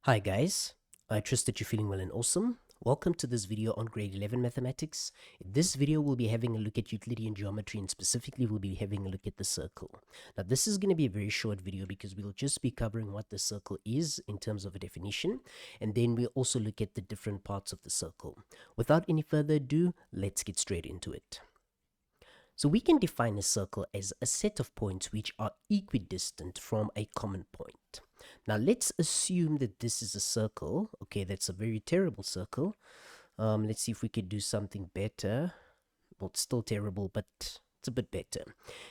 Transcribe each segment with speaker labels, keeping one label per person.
Speaker 1: Hi guys, I trust that you're feeling well and awesome. Welcome to this video on grade 11 mathematics. In this video we'll be having a look at Euclidean geometry, and specifically we'll be having a look at the circle. Now this is going to be a very short video because we'll just be covering what the circle is in terms of a definition, and then we'll also look at the different parts of the circle. Without any further ado, let's get straight into it. So we can define a circle as a set of points which are equidistant from a common point. Now let's assume that this is a circle. Okay, that's a very terrible circle. Let's see if we could do something better. Well, it's still terrible, but it's a bit better.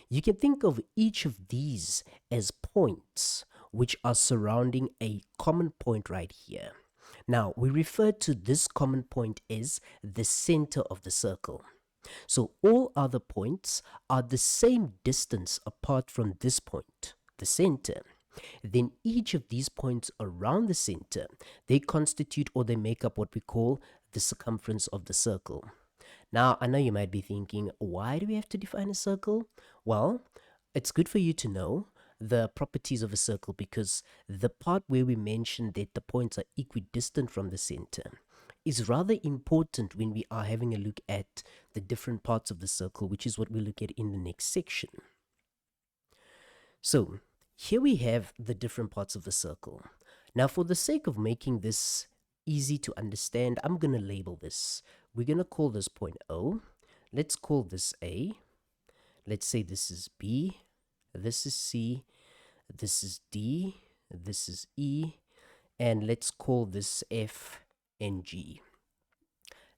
Speaker 1: You can think of each of these as points which are surrounding a common point right here. Now we refer to this common point as the center of the circle. So all other points are the same distance apart from this point, the center. Then each of these points around the center, they constitute or they make up what we call the circumference of the circle. Now, I know you might be thinking, why do we have to define a circle? Well, it's good for you to know the properties of a circle, because the part where we mentioned that the points are equidistant from the center is rather important when we are having a look at the different parts of the circle, which is what we'll look at in the next section. So here we have the different parts of the circle. Now for the sake of making this easy to understand, I'm going to label this. We're going to call this point O. Let's call this A. Let's say this is B. This is C. This is D. This is E. And let's call this F and G.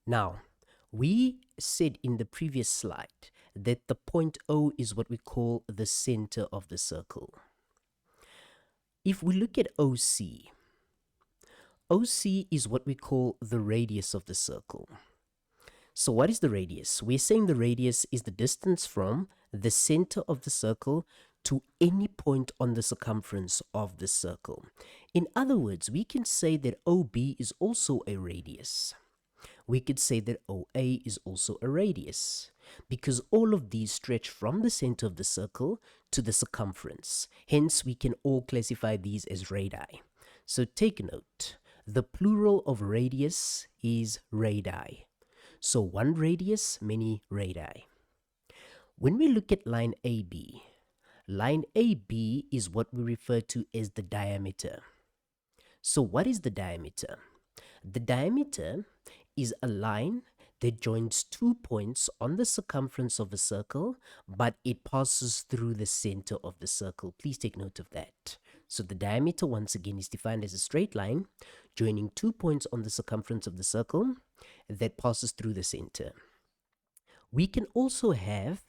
Speaker 1: Now, we said in the previous slide that the point O is what we call the center of the circle. If we look at OC, OC is what we call the radius of the circle. So what is the radius? We're saying the radius is the distance from the center of the circle to any point on the circumference of the circle. In other words, we can say that OB is also a radius. We could say that OA is also a radius, because all of these stretch from the center of the circle to the circumference. Hence, we can all classify these as radii. So take note, the plural of radius is radii. So one radius, many radii. When we look at line AB is what we refer to as the diameter. So what is the diameter? The diameter is a line that joins 2 points on the circumference of a circle, but it passes through the center of the circle. Please take note of that. So the diameter, once again, is defined as a straight line joining 2 points on the circumference of the circle that passes through the center. We can also have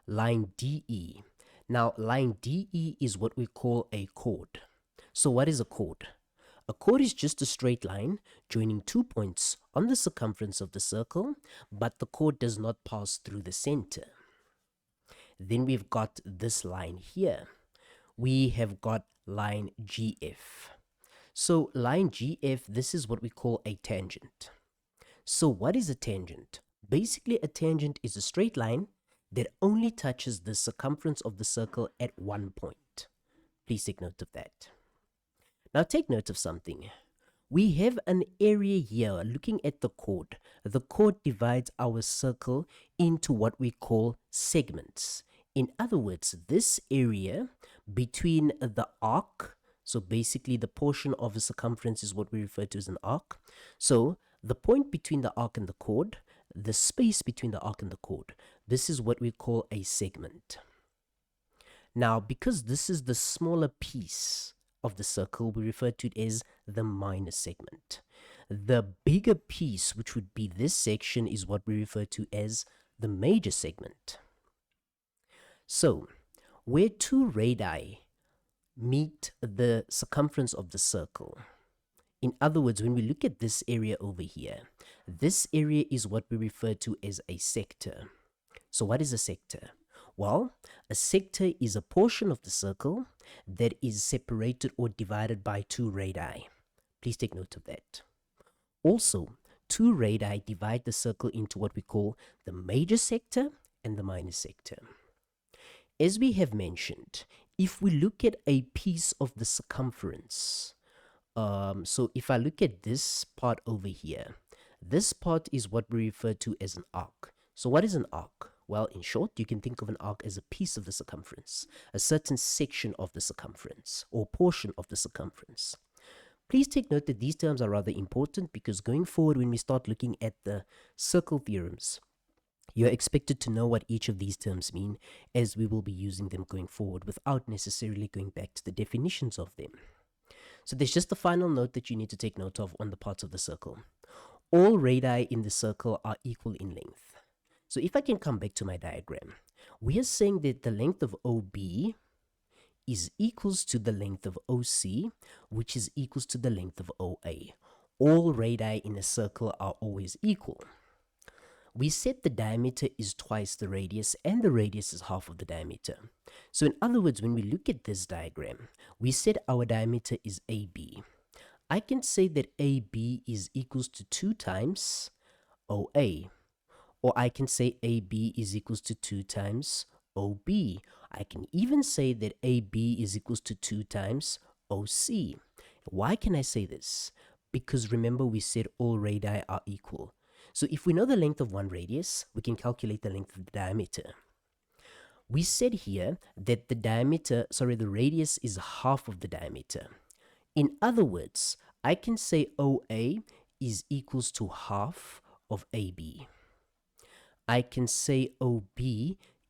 Speaker 1: line DE. Now, line DE is what we call a chord. So what is a chord? A chord is just a straight line joining 2 points on the circumference of the circle, but the chord does not pass through the center. Then we've got this line here. We have got line GF. So line GF, this is what we call a tangent. So what is a tangent? Basically, a tangent is a straight line that only touches the circumference of the circle at one point. Please take note of that. Now take note of something. We have an area here looking at the chord. The chord divides our circle into what we call segments. In other words, this area between the arc, so basically the portion of the circumference is what we refer to as an arc. So the point between the arc and the chord, the space between the arc and the chord, this is what we call a segment. Now, because this is the smaller piece of the circle, we refer to it as the minor segment. The bigger piece, which would be this section, is what we refer to as the major segment. So, where two radii meet the circumference of the circle, in other words, when we look at this area over here, this area is what we refer to as a sector. So what is a sector? Well, a sector is a portion of the circle that is separated or divided by two radii. Please take note of that. Also, two radii divide the circle into what we call the major sector and the minor sector. As we have mentioned, if we look at a piece of the circumference So if I look at this part over here, this part is what we refer to as an arc. So what is an arc? Well, in short, you can think of an arc as a piece of the circumference, a certain section of the circumference, or portion of the circumference. Please take note that these terms are rather important because going forward when we start looking at the circle theorems, you're expected to know what each of these terms mean, as we will be using them going forward without necessarily going back to the definitions of them. So there's just a final note that you need to take note of on the parts of the circle. All radii in the circle are equal in length. So if I can come back to my diagram, we are saying that the length of OB is equals to the length of OC, which is equals to the length of OA. All radii in a circle are always equal. We said the diameter is twice the radius and the radius is half of the diameter. So in other words, when we look at this diagram, we said our diameter is AB. I can say that AB is equals to 2 times OA. Or I can say AB is equals to 2 times OB. I can even say that AB is equals to 2 times OC. Why can I say this? Because remember we said all radii are equal. So if we know the length of one radius, we can calculate the length of the diameter. We said here that the radius is half of the diameter. In other words, I can say OA is equals to half of AB. I can say OB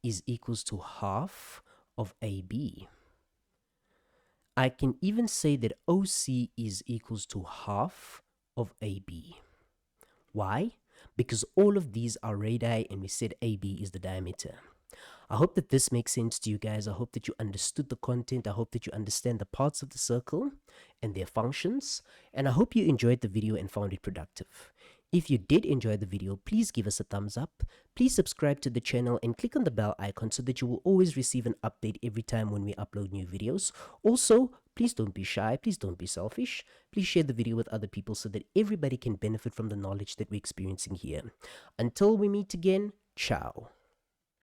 Speaker 1: is equals to half of AB. I can even say that OC is equals to half of AB. Why? Because all of these are radii and we said AB is the diameter. I hope that this makes sense to you guys. I hope that you understood the content. I hope that you understand the parts of the circle and their functions. And I hope you enjoyed the video and found it productive. If you did enjoy the video, please give us a thumbs up. Please subscribe to the channel and click on the bell icon so that you will always receive an update every time when we upload new videos. Also, please don't be shy. Please don't be selfish. Please share the video with other people so that everybody can benefit from the knowledge that we're experiencing here. Until we meet again, ciao.